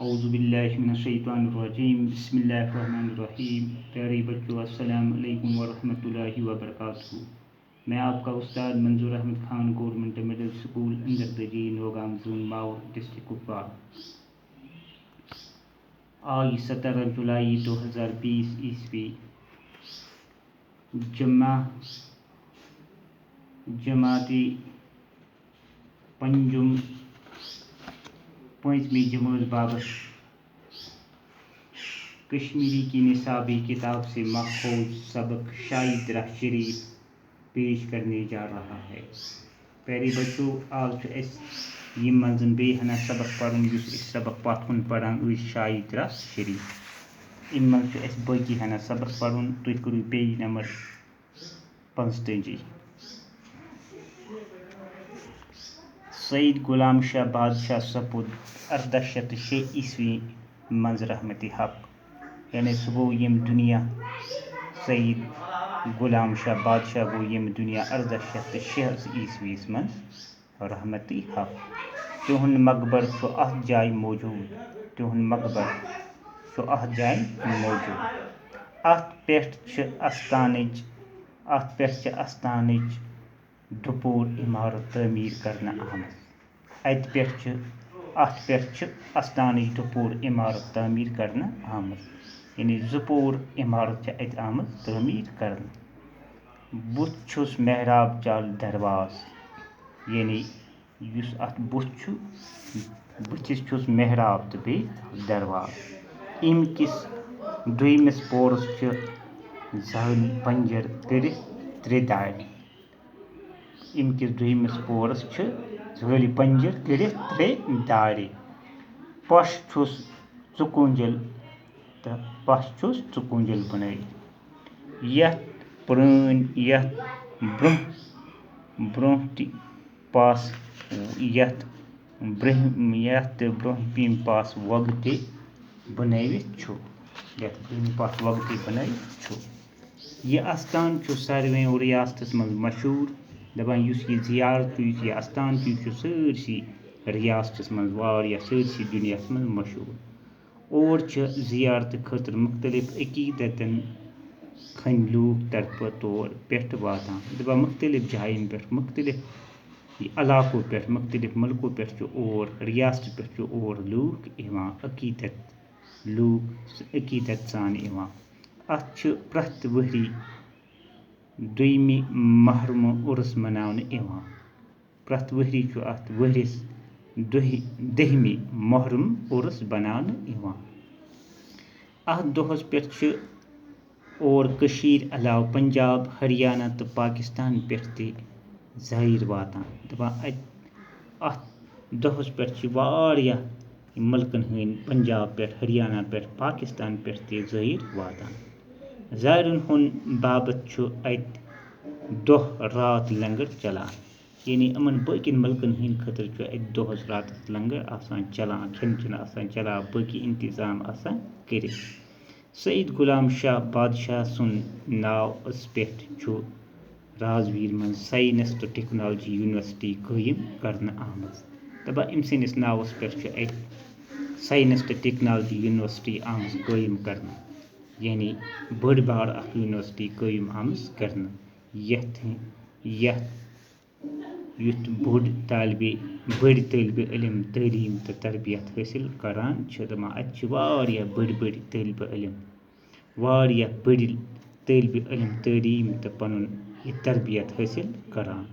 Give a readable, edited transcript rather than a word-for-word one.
اعوذ باللہ من الشیطان الرجیم بسم اللہ الرحمن الرحیم. پیارے بچوں، السلام علیکم ورحمۃ اللہ وبرکاتہ. میں آپ کا استاد Manzoor Ahmed Khan, government middle school Andardgi, Nowgam zone, Maw, district Kupwara. آج 17 جولائی 2020 عیسوی. جماعتی پنجم پانچویں جماعت بابت کشمیری کی نصابی کتاب سے ماخوذ سبق شاہی درہ شریف پیش کرنے جا رہا ہے. پیارے بچوں، آج یہ منزن بینا سبق پڑھن اس سبق پتھ کن پڑھان شاہی درہ شریف. ام من باقی ہنا سبق پڑھن. تھی کرو پیج نمبر 45. سید غلام شاہ بادشاہ سپُد 1806 عیسوی منز رحمت حق. یعنی سہ گو یم دنیا سید غلام شاہ بادشاہ گو یم دنیا 1806 عیسویس منز رحمت حق. تہند مقبر ات جائے موجود. ات پہ استانچ دُپہر عمارت تعمیر کرنا آمت. ات پہ استانچ دُپہر عمارت تعمیر کرنا آمت. یعنی زٕپور عمارت ات آمت تعمیر کرنا. بت چھس محراب چال درواز. یعنی اس ات بت بتس چھس محراب تو بیٚیہِ درواز. ام کس دویمس پورس زٲلۍ پنجر کٔرِتھ ترٛےٚ دارِ. ام کس دویمس پورس زٲلۍ پنجر کٔرِتھ ترٛےٚ دارِ. پش چھس ژُکوٗنٛجل بنٲوِتھ. یتھ برٛونٛٹھِم پاس وۄگہٕ تہِ بنٲوِتھ چھُ. یہ استان ساروٕے ریاستس منٛز مشہوٗر. دپان یُس یہ زیارت یُس یہ استان چھُ، یہ چھُ سٲرسٕے ریاستس منٛز واریاہ سٲرسٕے دُنیاہس منٛز مشہوٗر. اور چھِ زیارتہٕ خٲطرٕ مختلف عقیٖدتن ہٕنٛدۍ لوٗکھ طرفہٕ تور پٮ۪ٹھ واتان. دپان مختلف جاین پٮ۪ٹھ، مختلف علاقو پٮ۪ٹھ، مختلف ملکو پٮ۪ٹھ چھِ اور، ریاستہٕ پٮ۪ٹھ چھِ اور لوٗکھ یِوان، عقیٖدت سان یِوان. اتھ چھِ پرٛٮ۪تھ ؤری دوٚیمہِ محرمہٕ عُرس مناونہٕ یِوان. پرٛٮ۪تھ ؤری چھُ اتھ ؤہرِس 10مہِ محرم عُرس بناونہٕ یِوان. اتھ دۄہس پٮ۪ٹھ چھِ اور کٔشیٖر علاوٕ پنجاب، ہریانہ تہٕ پاکستان پٮ۪ٹھ تہِ زٲیِر واتان. دپان اتھ دۄہس پٮ۪ٹھ چھِ واریاہ ملکن ہٕنٛدۍ پنجاب پٮ۪ٹھ، ہریانہ پٮ۪ٹھ، پاکستان پٮ۪ٹھ تہِ زٲیِر واتان. زٲیرن ہُنٛد باپت چھُ اتہِ دۄہ رات لنگر چلان. یعنی یِمن باقین ملکن ہٕنٛدۍ خٲطرٕ چھُ اتہِ دۄہس راتس لنگر آسان چلان، کھٮ۪ن چٮ۪ن آسان چلان، باقی انتظام آسان کٔرِتھ. سید غلام شاہ بادشاہ سُنٛد ناوس پٮ۪ٹھ چھُ رازویرِ منٛز ساینس تہٕ ٹیکنالوجی یونیورسٹی قٲیِم کرنہٕ آمٕژ. دپان أمۍ سٕنٛدِس ناوس پٮ۪ٹھ چھُ اتہِ ساینس تہٕ ٹیکنالوجی یونیورسٹی آمٕژ قٲیِم کرنہٕ. یعنی بٔڑ بار اکھ یونیورسٹی قٲیِم آمٕژ کرنہٕ. یُتھ بٔڑۍ طٲلبہِ علم تعلیٖم تہٕ تربیت حٲصِل کران چھِ. دپان اتہِ چھِ واریاہ بٔڑۍ طٲلبہِ علم، واریاہ بٔڑۍ طٲلبہِ علم تعلیٖم تہٕ پنُن یہِ تربیت حٲصِل کران.